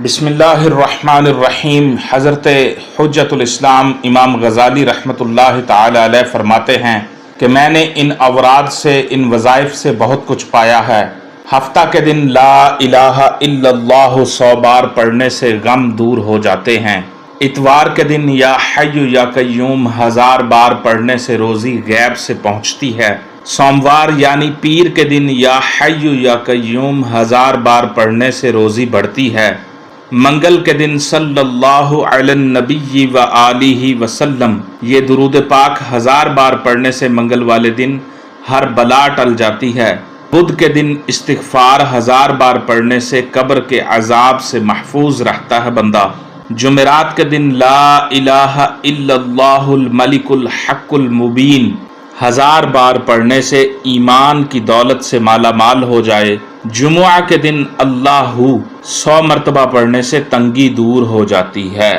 بسم اللہ الرحمن الرحیم۔ حضرت حجت الاسلام امام غزالی رحمۃ اللہ تعالی علیہ فرماتے ہیں کہ میں نے ان اوراد سے، ان وظائف سے بہت کچھ پایا ہے۔ ہفتہ کے دن لا الہ الا اللہ 100 بار پڑھنے سے غم دور ہو جاتے ہیں۔ اتوار کے دن یا حی یا قیوم 1000 بار پڑھنے سے روزی غیب سے پہنچتی ہے۔ سوموار یعنی پیر کے دن یا حی یا قیوم 1000 بار پڑھنے سے روزی بڑھتی ہے۔ منگل کے دن صلی اللہ علی النبی و آلہ وسلم یہ درود پاک 1000 بار پڑھنے سے منگل والے دن ہر بلا ٹل جاتی ہے۔ بدھ کے دن استغفار 1000 بار پڑھنے سے قبر کے عذاب سے محفوظ رہتا ہے بندہ۔ جمعرات کے دن لا الہ الا اللہ الملک الحق المبین 1000 بار پڑھنے سے ایمان کی دولت سے مالا مال ہو جائے۔ جمعہ کے دن اللہ 100 مرتبہ پڑھنے سے تنگی دور ہو جاتی ہے۔